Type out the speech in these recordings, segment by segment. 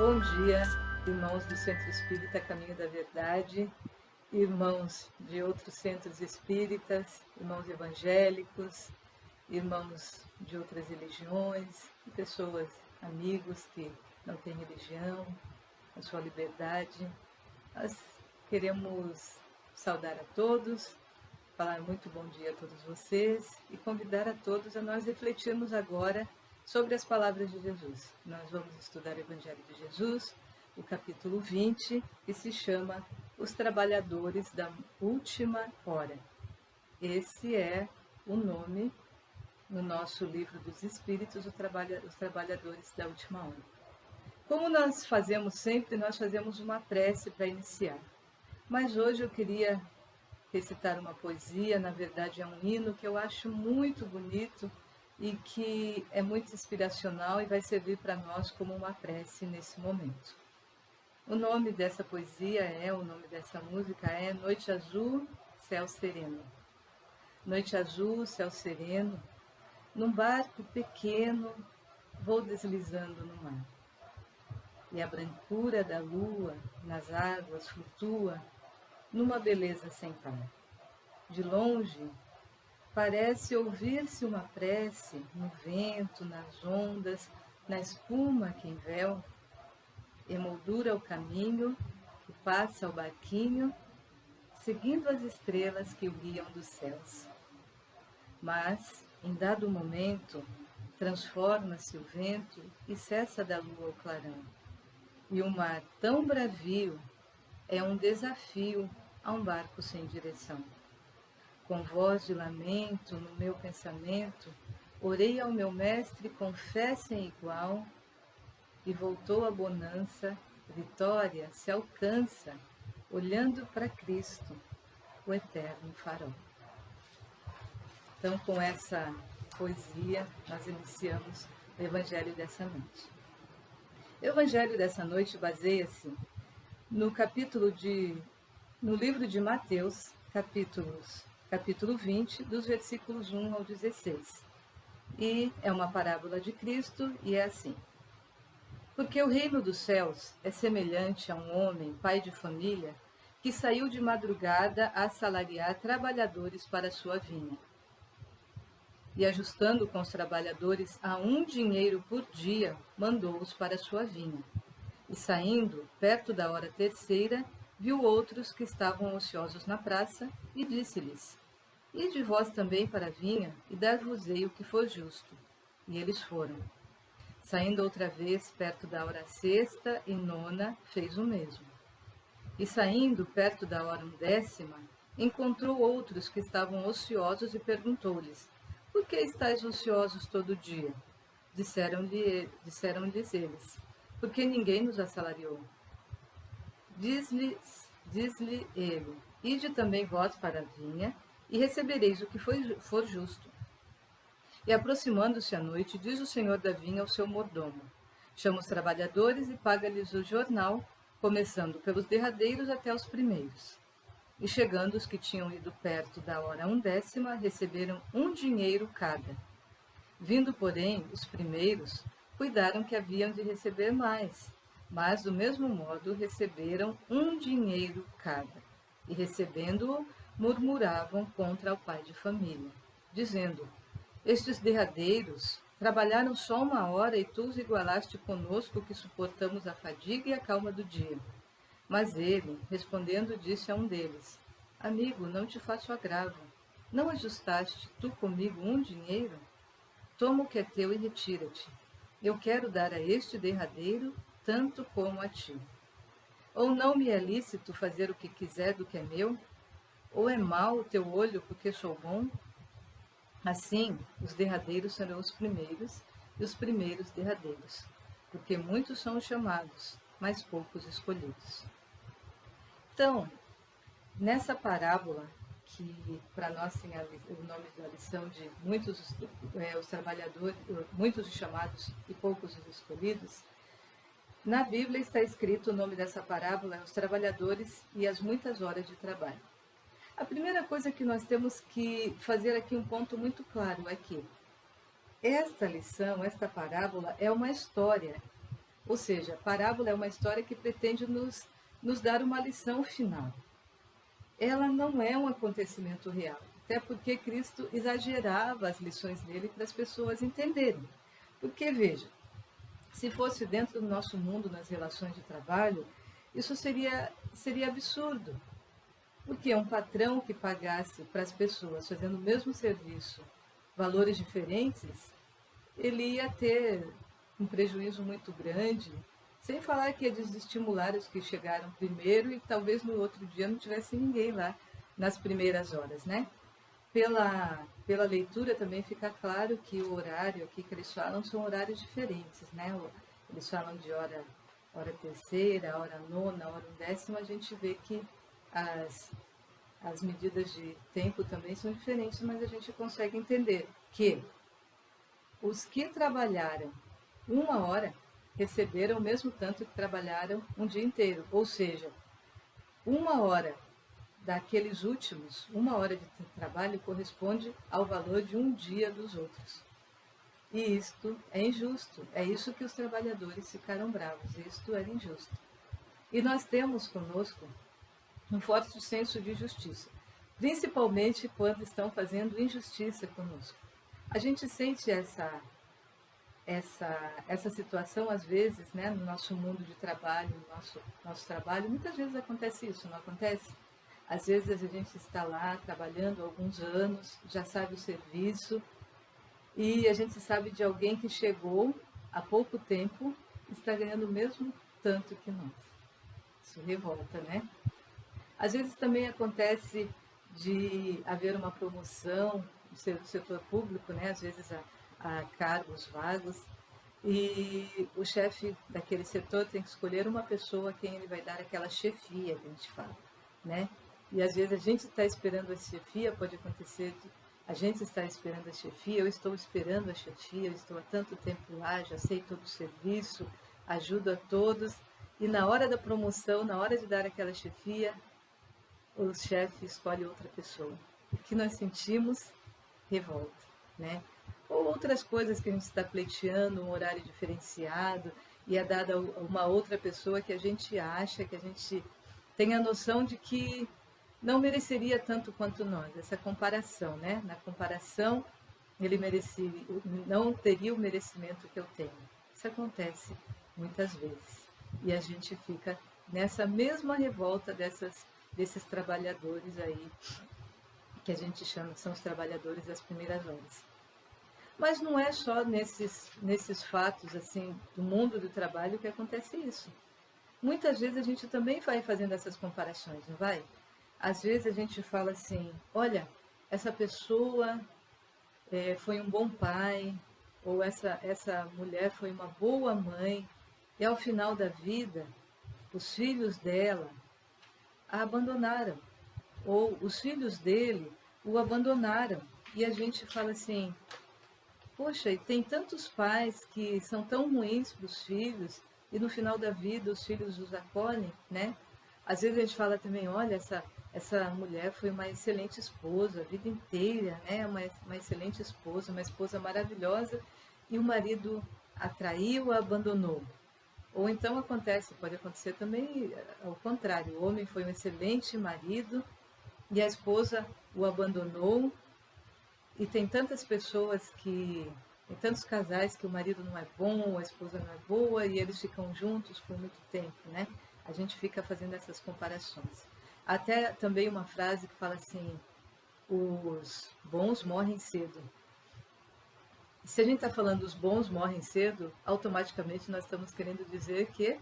Bom dia, irmãos do Centro Espírita Caminho da Verdade, irmãos de outros centros espíritas, irmãos evangélicos, irmãos de outras religiões, pessoas, amigos que não têm religião, a sua liberdade. Nós queremos saudar a todos, falar muito bom dia a todos vocês e convidar a todos a nós refletirmos agora sobre as palavras de Jesus. Nós vamos estudar o Evangelho de Jesus, o capítulo 20, que se chama Os Trabalhadores da Última Hora. Esse é o nome no nosso livro dos Espíritos, Os Trabalhadores da Última Hora. Como nós fazemos sempre, nós fazemos uma prece para iniciar. Mas hoje eu queria recitar uma poesia, na verdade é um hino que eu acho muito bonito e que é muito inspiracional e vai servir para nós como uma prece nesse momento. O nome dessa poesia o nome dessa música é Noite Azul, Céu Sereno. Noite azul, céu sereno, num barco pequeno vou deslizando no mar. E a brancura da lua nas águas flutua numa beleza sem par. De longe, parece ouvir-se uma prece no vento, nas ondas, na espuma que envel, emoldura o caminho que passa o barquinho, seguindo as estrelas que o guiam dos céus. Mas, em dado momento, transforma-se o vento e cessa da lua o clarão. E o mar tão bravio é um desafio a um barco sem direção. Com voz de lamento no meu pensamento, orei ao meu mestre com fé sem igual, e voltou a bonança, vitória se alcança, olhando para Cristo, o eterno farol. Então, com essa poesia, nós iniciamos o Evangelho dessa noite. O Evangelho dessa noite baseia-se no livro de Mateus, capítulo 20, dos versículos 1 ao 16. E é uma parábola de Cristo e é assim: Porque o reino dos céus é semelhante a um homem, pai de família, que saiu de madrugada a assalariar trabalhadores para a sua vinha. E ajustando com os trabalhadores a 1 dinheiro por dia, mandou-os para a sua vinha. E saindo, perto da hora terceira, viu outros que estavam ociosos na praça, e disse-lhes: Ide vós também para a vinha, e dar-vos-ei o que for justo. E eles foram. Saindo outra vez, perto da hora sexta e nona, fez o mesmo. E saindo, perto da hora 10ª, encontrou outros que estavam ociosos e perguntou-lhes: Por que estáis ociosos todo dia? Disseram-lhes eles: Porque ninguém nos assalariou. Diz-lhe ele: Ide também vós para a vinha, e recebereis o que for justo. E aproximando-se a noite, diz o senhor da vinha ao seu mordomo: Chama os trabalhadores e paga-lhes o jornal, começando pelos derradeiros até os primeiros. E chegando os que tinham ido perto da hora 10ª, receberam 1 dinheiro cada. Vindo, porém, os primeiros, cuidaram que haviam de receber mais, mas, do mesmo modo, receberam 1 dinheiro cada. E, recebendo-o, murmuravam contra o pai de família, dizendo: Estes derradeiros trabalharam só 1 hora e tu os igualaste conosco, que suportamos a fadiga e a calma do dia. Mas ele, respondendo, disse a um deles: Amigo, não te faço agravo. Não ajustaste tu comigo 1 dinheiro? Toma o que é teu e retira-te. Eu quero dar a este derradeiro tanto como a ti. Ou não me é lícito fazer o que quiser do que é meu? Ou é mau o teu olho porque sou bom? Assim, os derradeiros serão os primeiros, e os primeiros derradeiros, porque muitos são os chamados, mas poucos escolhidos. Então, nessa parábola, que para nós tem o nome da lição de muitos os trabalhadores, muitos os chamados e poucos os escolhidos, na Bíblia está escrito o nome dessa parábola: os trabalhadores e as muitas horas de trabalho. A primeira coisa que nós temos que fazer aqui, um ponto muito claro, é que esta lição, esta parábola, é uma história. Ou seja, a parábola é uma história que pretende nos dar uma lição final. Ela não é um acontecimento real, até porque Cristo exagerava as lições dele para as pessoas entenderem. Porque, veja, se fosse dentro do nosso mundo, nas relações de trabalho, isso seria absurdo. Porque um patrão que pagasse para as pessoas fazendo o mesmo serviço valores diferentes, ele ia ter um prejuízo muito grande, sem falar que ia desestimular os que chegaram primeiro e talvez no outro dia não tivesse ninguém lá nas primeiras horas, né? Pela leitura também fica claro que o horário aqui que eles falam são horários diferentes, né? Eles falam de hora terceira, hora nona, hora undécima, a gente vê que as medidas de tempo também são diferentes, mas a gente consegue entender que os que trabalharam 1 hora receberam o mesmo tanto que trabalharam um dia inteiro, ou seja, 1 hora daqueles últimos, 1 hora de trabalho corresponde ao valor de um dia dos outros. E isto é injusto, é isso que os trabalhadores ficaram bravos, isto era injusto. E nós temos conosco um forte senso de justiça, principalmente quando estão fazendo injustiça conosco. A gente sente essa situação às vezes, né, no nosso mundo de trabalho, no nosso trabalho, muitas vezes acontece isso, não acontece? Às vezes a gente está lá trabalhando há alguns anos, já sabe o serviço, e a gente sabe de alguém que chegou há pouco tempo e está ganhando o mesmo tanto que nós. Isso revolta, né? Às vezes também acontece de haver uma promoção no setor público, né? Às vezes há cargos vagos, e o chefe daquele setor tem que escolher uma pessoa a quem ele vai dar aquela chefia que a gente fala, né? E às vezes a gente está esperando a chefia, pode acontecer de a gente está esperando a chefia, eu estou esperando a chefia, eu estou há tanto tempo lá, já sei todo o serviço, ajudo a todos, e na hora da promoção, na hora de dar aquela chefia, o chefe escolhe outra pessoa. O que nós sentimos? Revolta, né? Ou outras coisas que a gente está pleiteando, um horário diferenciado, e é dada a uma outra pessoa que a gente acha, que a gente tem a noção de que não mereceria tanto quanto nós. Essa comparação, né? Na comparação, ele não teria o merecimento que eu tenho. Isso acontece muitas vezes. E a gente fica nessa mesma revolta desses trabalhadores aí, que a gente chama, são os trabalhadores das primeiras horas. Mas não é só nesses fatos assim do mundo do trabalho que acontece isso. Muitas vezes a gente também vai fazendo essas comparações, não vai? Às vezes a gente fala assim, olha, essa pessoa foi um bom pai, ou essa mulher foi uma boa mãe, e ao final da vida, os filhos dela a abandonaram, ou os filhos dele o abandonaram. E a gente fala assim, poxa, e tem tantos pais que são tão ruins para os filhos, e no final da vida os filhos os acolhem, né? Às vezes a gente fala também, olha, essa mulher foi uma excelente esposa, a vida inteira, né? Uma excelente esposa, uma esposa maravilhosa, e o marido a traiu, a abandonou. Ou então pode acontecer também ao contrário, o homem foi um excelente marido e a esposa o abandonou, e tem tantas tem tantos casais que o marido não é bom, a esposa não é boa, e eles ficam juntos por muito tempo, né? A gente fica fazendo essas comparações. Até também uma frase que fala assim, os bons morrem cedo. Se a gente está falando os bons morrem cedo, automaticamente nós estamos querendo dizer que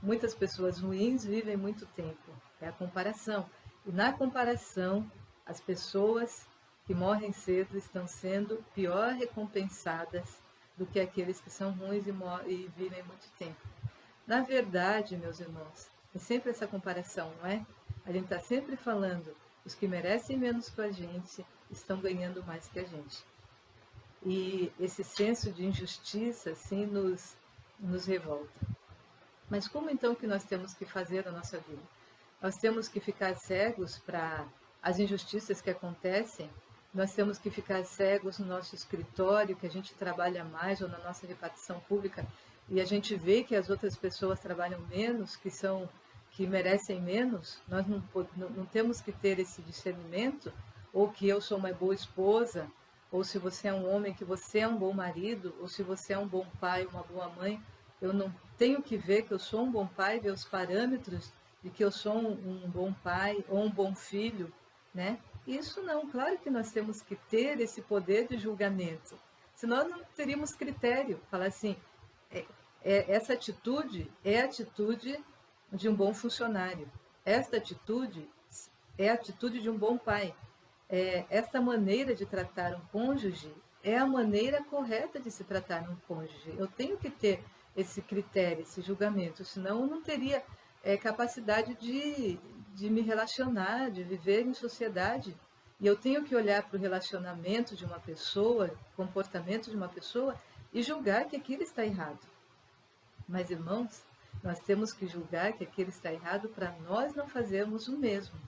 muitas pessoas ruins vivem muito tempo. É a comparação. E na comparação, as pessoas que morrem cedo estão sendo pior recompensadas do que aqueles que são ruins e vivem muito tempo. Na verdade, meus irmãos, é sempre essa comparação, não é? A gente está sempre falando, os que merecem menos que a gente estão ganhando mais que a gente. E esse senso de injustiça, assim, nos revolta. Mas como então que nós temos que fazer na nossa vida? Nós temos que ficar cegos para as injustiças que acontecem nós temos que ficar cegos no nosso escritório, que a gente trabalha mais, ou na nossa repartição pública, e a gente vê que as outras pessoas trabalham menos, que merecem menos. Nós não temos que ter esse discernimento, ou que eu sou uma boa esposa, ou se você é um homem, que você é um bom marido, ou se você é um bom pai, uma boa mãe. Eu não tenho que ver que eu sou um bom pai, ver os parâmetros de que eu sou um bom pai ou um bom filho, né? Isso não, claro que nós temos que ter esse poder de julgamento, senão não teríamos critério. Falar assim, essa atitude é a atitude de um bom funcionário, esta atitude é a atitude de um bom pai, esta maneira de tratar um cônjuge é a maneira correta de se tratar um cônjuge. Eu tenho que ter esse critério, esse julgamento, senão eu não teria capacidade de me relacionar, de viver em sociedade. E eu tenho que olhar para o relacionamento de uma pessoa, comportamento de uma pessoa, e julgar que aquilo está errado. Mas, irmãos, nós temos que julgar que aquilo está errado para nós não fazermos o mesmo.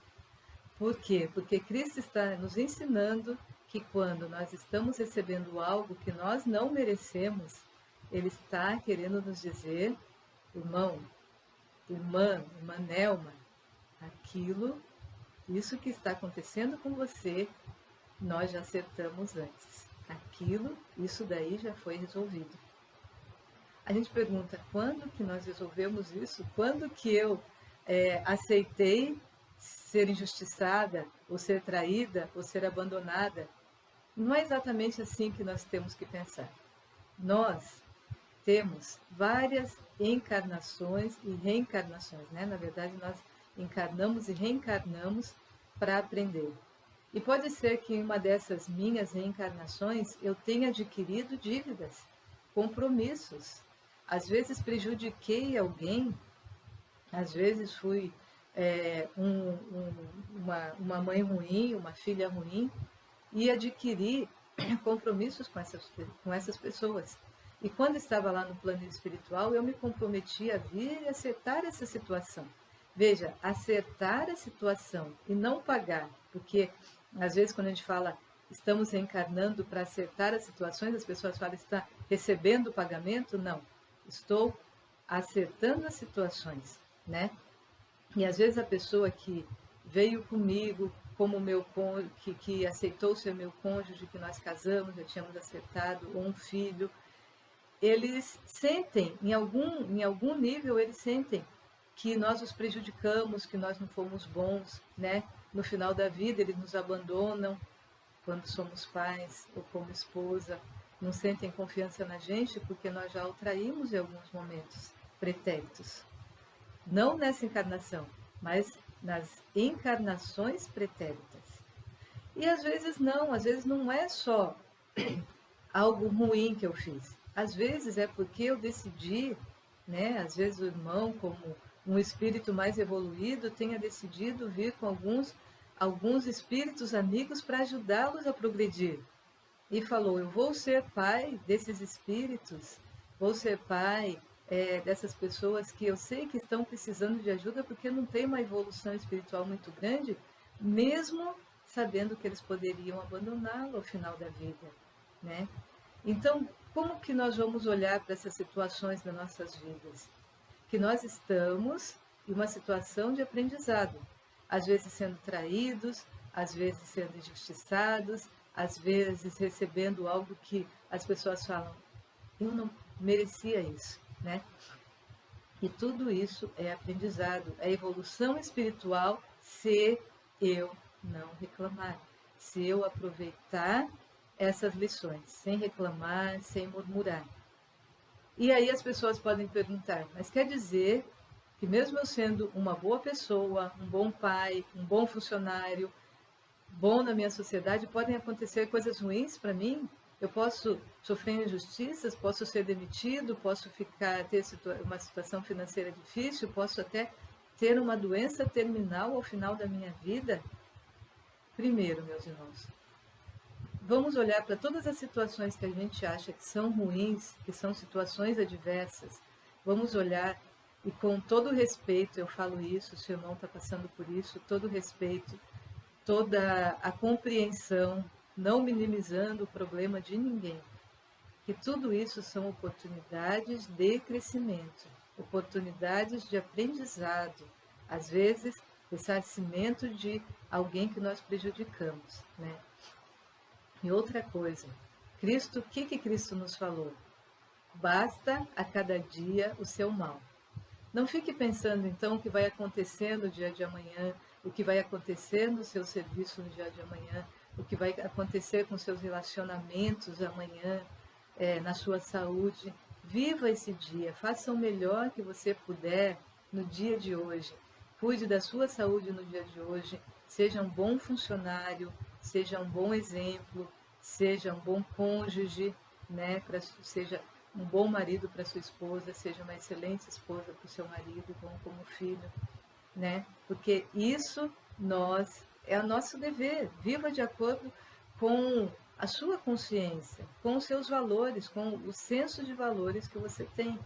Por quê? Porque Cristo está nos ensinando que quando nós estamos recebendo algo que nós não merecemos, Ele está querendo nos dizer, irmão, irmã Nelma, isso que está acontecendo com você, nós já acertamos antes. Isso daí já foi resolvido. A gente pergunta, quando que nós resolvemos isso? Quando que eu aceitei ser injustiçada, ou ser traída, ou ser abandonada? Não é exatamente assim que nós temos que pensar. Nós temos várias encarnações e reencarnações, né? Na verdade, nós encarnamos e reencarnamos para aprender. E pode ser que em uma dessas minhas reencarnações eu tenha adquirido dívidas, compromissos. Às vezes prejudiquei alguém, às vezes fui uma mãe ruim, uma filha ruim, e adquiri compromissos com essas pessoas. E quando estava lá no plano espiritual, eu me comprometi a vir e acertar essa situação. Veja, acertar a situação e não pagar, porque às vezes quando a gente fala estamos reencarnando para acertar as situações, as pessoas falam está recebendo o pagamento. Não, estou acertando as situações, né? E às vezes a pessoa que veio comigo como meu cônjuge, que aceitou ser meu cônjuge, que nós casamos, já tínhamos acertado, ou um filho, eles sentem, em algum nível, eles sentem que nós os prejudicamos, que nós não fomos bons, né? No final da vida, eles nos abandonam quando somos pais ou como esposa, não sentem confiança na gente porque nós já o traímos em alguns momentos pretéritos. Não nessa encarnação, mas nas encarnações pretéritas. E às vezes não é só algo ruim que eu fiz. Às vezes é porque eu decidi, né? Às vezes o irmão, como um espírito mais evoluído, tenha decidido vir com alguns espíritos amigos para ajudá-los a progredir. E falou, eu vou ser pai desses espíritos, vou ser pai dessas pessoas que eu sei que estão precisando de ajuda porque não tem uma evolução espiritual muito grande, mesmo sabendo que eles poderiam abandoná-lo ao final da vida, né? Então, como que nós vamos olhar para essas situações das nossas vidas? Que nós estamos em uma situação de aprendizado, às vezes sendo traídos, às vezes sendo injustiçados, às vezes recebendo algo que as pessoas falam, eu não merecia isso, né? E tudo isso é aprendizado, é evolução espiritual se eu não reclamar, se eu aproveitar essas lições, sem reclamar, sem murmurar. E aí as pessoas podem perguntar, mas quer dizer que mesmo eu sendo uma boa pessoa, um bom pai, um bom funcionário, bom na minha sociedade, podem acontecer coisas ruins para mim? Eu posso sofrer injustiças, posso ser demitido, posso ter uma situação financeira difícil, posso até ter uma doença terminal ao final da minha vida? Primeiro, meus irmãos, vamos olhar para todas as situações que a gente acha que são ruins, que são situações adversas. Vamos olhar e com todo respeito, eu falo isso, se o irmão está passando por isso, todo respeito, toda a compreensão, não minimizando o problema de ninguém. Que tudo isso são oportunidades de crescimento, oportunidades de aprendizado, às vezes ressarcimento de alguém que nós prejudicamos, né? E outra coisa, Cristo, o que Cristo nos falou? Basta a cada dia o seu mal. Não fique pensando então o que vai acontecer no dia de amanhã, o que vai acontecer no seu serviço no dia de amanhã, o que vai acontecer com seus relacionamentos amanhã, na sua saúde. Viva esse dia, faça o melhor que você puder no dia de hoje. Cuide da sua saúde no dia de hoje, seja um bom funcionário, seja um bom exemplo, seja um bom cônjuge, né? Seja um bom marido para sua esposa, seja uma excelente esposa para o seu marido, bom como filho, né? Porque isso é o nosso dever. Viva de acordo com a sua consciência, com os seus valores, com o senso de valores que você tem.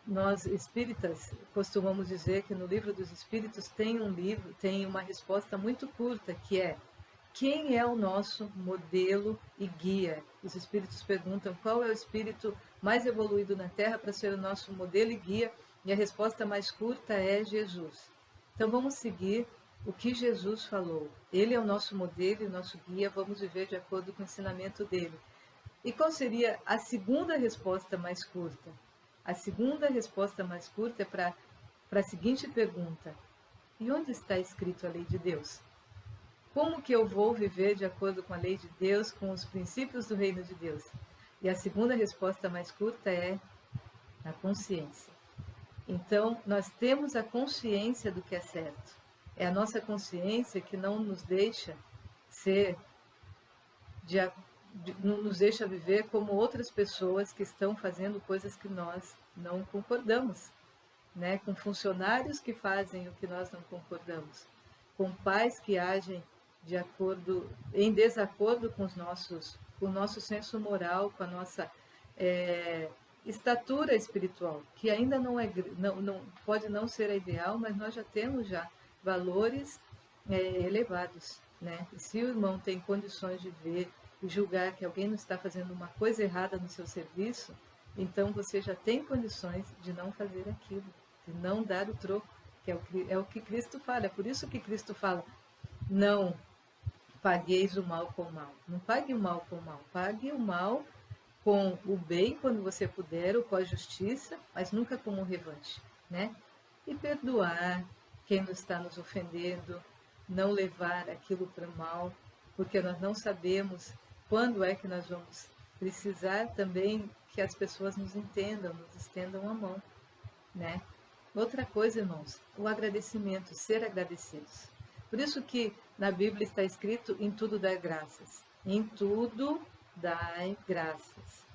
Nós espíritas costumamos dizer que no Livro dos Espíritos tem uma resposta muito curta, que é: quem é o nosso modelo e guia? Os espíritos perguntam qual é o espírito mais evoluído na Terra para ser o nosso modelo e guia, e a resposta mais curta é Jesus. Então vamos seguir o que Jesus falou. Ele é o nosso modelo e o nosso guia, vamos viver de acordo com o ensinamento dele. E qual seria a segunda resposta mais curta? A segunda resposta mais curta é para a seguinte pergunta: e onde está escrito a lei de Deus? Como que eu vou viver de acordo com a lei de Deus, com os princípios do reino de Deus? E a segunda resposta mais curta é a consciência. Então, nós temos a consciência do que é certo. É a nossa consciência que não nos deixa ser, não nos deixa viver como outras pessoas que estão fazendo coisas que nós não concordamos, né? Com funcionários que fazem o que nós não concordamos, com pais que agem em desacordo com com o nosso senso moral, com a nossa estatura espiritual, que ainda não pode não ser a ideal, mas nós já temos valores elevados, né? E se o irmão tem condições de ver e julgar que alguém não está fazendo uma coisa errada no seu serviço, então você já tem condições de não fazer aquilo, de não dar o troco, que é o que Cristo fala. É por isso que Cristo fala: não pagueis o mal com o mal. Não pague o mal com o mal. Pague o mal com o bem quando você puder, ou com a justiça, mas nunca como revanche, né? E perdoar quem nos está nos ofendendo, não levar aquilo para o mal, porque nós não sabemos quando é que nós vamos precisar também que as pessoas nos entendam, nos estendam a mão, né? Outra coisa, irmãos, o agradecimento, ser agradecidos. Por isso que na Bíblia está escrito: em tudo dai graças. Em tudo dai graças.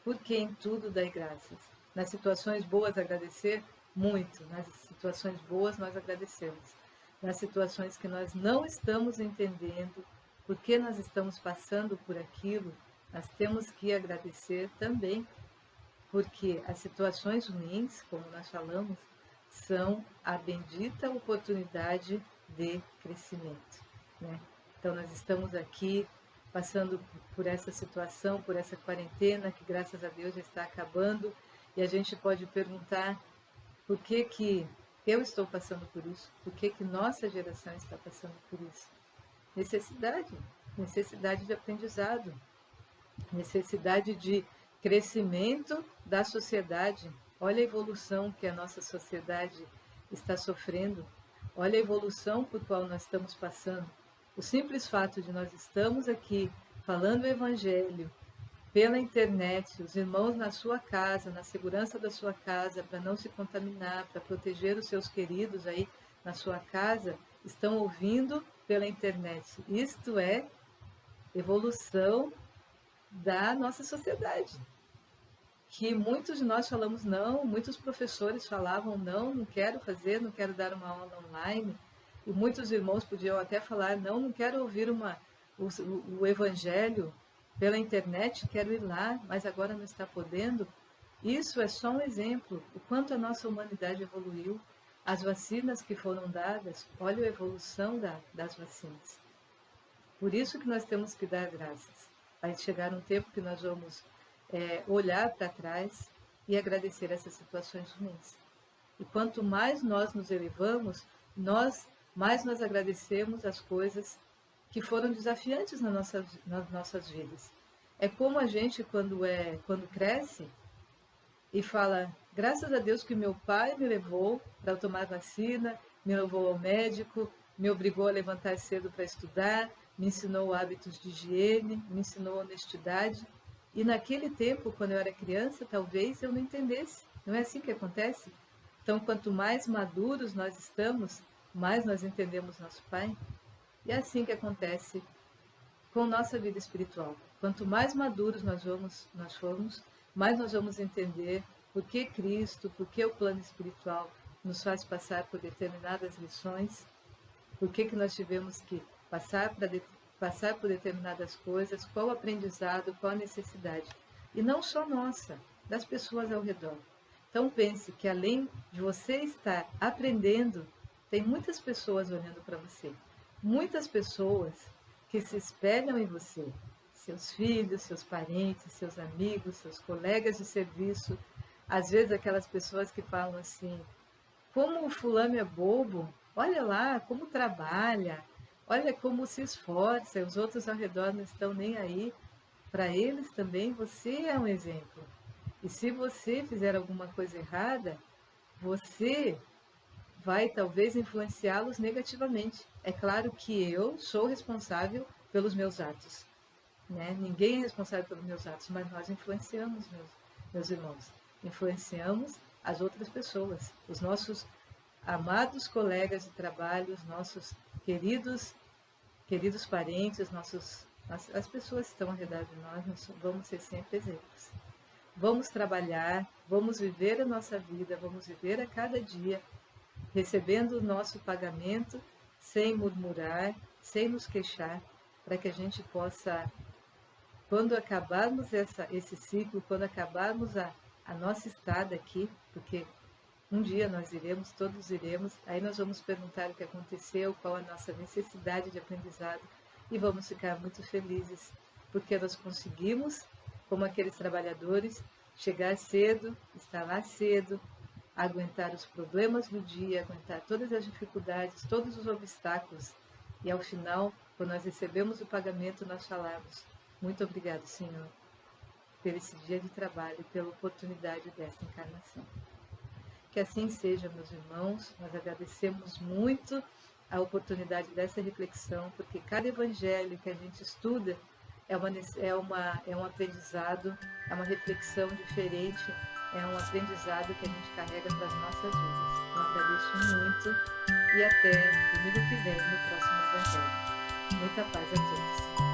Por que em tudo dai graças? Nas situações boas agradecer? Muito. Nas situações boas nós agradecemos. Nas situações que nós não estamos entendendo, porque nós estamos passando por aquilo, nós temos que agradecer também, porque as situações ruins, como nós falamos, são a bendita oportunidade de crescimento, né? Então nós estamos aqui passando por essa situação, por essa quarentena, que graças a Deus já está acabando, e a gente pode perguntar: por que eu estou passando por isso? Por que nossa geração está passando por isso? Necessidade de aprendizado, necessidade de crescimento da sociedade. Olha a evolução que a nossa sociedade está sofrendo, olha a evolução por qual nós estamos passando. O simples fato de nós estamos aqui falando o Evangelho pela internet, os irmãos na sua casa, na segurança da sua casa, para não se contaminar, para proteger os seus queridos aí na sua casa, estão ouvindo pela internet. Isto é evolução da nossa sociedade. Que muitos de nós falamos não, muitos professores falavam não quero fazer, não quero dar uma aula online. E muitos irmãos podiam até falar: não quero ouvir o Evangelho pela internet, quero ir lá, mas agora não está podendo. Isso é só um exemplo, o quanto a nossa humanidade evoluiu. As vacinas que foram dadas, olha a evolução das vacinas. Por isso que nós temos que dar graças. Vai chegar um tempo que nós vamos olhar para trás e agradecer essas situações ruins. E quanto mais nós nos elevamos, mais nós agradecemos as coisas que foram desafiantes nas nossas vidas. É como a gente, quando cresce e fala, graças a Deus que meu pai me levou para tomar vacina, me levou ao médico, me obrigou a levantar cedo para estudar, me ensinou hábitos de higiene, me ensinou honestidade. E naquele tempo, quando eu era criança, talvez eu não entendesse. Não é assim que acontece? Então, quanto mais maduros nós estamos, mais nós entendemos nosso Pai. E é assim que acontece com nossa vida espiritual. Quanto mais maduros nós formos, mais nós vamos entender por que Cristo, por que o plano espiritual nos faz passar por determinadas lições, por que nós tivemos que passar por determinadas coisas, qual o aprendizado, qual a necessidade. E não só nossa, das pessoas ao redor. Então pense que além de você estar aprendendo, tem muitas pessoas olhando para você. Muitas pessoas que se espelham em você. Seus filhos, seus parentes, seus amigos, seus colegas de serviço. Às vezes aquelas pessoas que falam assim, como o fulano é bobo, olha lá como trabalha, olha como se esforça, os outros ao redor não estão nem aí. Para eles também você é um exemplo. E se você fizer alguma coisa errada, você vai talvez influenciá-los negativamente. É claro que eu sou responsável pelos meus atos, né? Ninguém é responsável pelos meus atos, mas nós influenciamos, meus irmãos. Influenciamos as outras pessoas, os nossos amados colegas de trabalho, os nossos queridos parentes, as pessoas que estão ao redor de nós vamos ser sempre exemplos. Vamos trabalhar, vamos viver a nossa vida, vamos viver a cada dia, recebendo o nosso pagamento, sem murmurar, sem nos queixar, para que a gente possa, quando acabarmos esse ciclo, quando acabarmos a nossa estada aqui, porque um dia nós iremos, todos iremos, aí nós vamos perguntar o que aconteceu, qual a nossa necessidade de aprendizado, e vamos ficar muito felizes, porque nós conseguimos, como aqueles trabalhadores, chegar cedo, estar lá cedo, aguentar os problemas do dia, aguentar todas as dificuldades, todos os obstáculos, e ao final, quando nós recebemos o pagamento, nós falamos, muito obrigado, Senhor, por esse dia de trabalho, pela oportunidade desta encarnação. Que assim seja, meus irmãos, nós agradecemos muito a oportunidade dessa reflexão, porque cada evangelho que a gente estuda é um aprendizado, é uma reflexão diferente, é um aprendizado que a gente carrega para as nossas vidas. Eu agradeço muito e até domingo que vem no próximo evangelho. Muita paz a todos.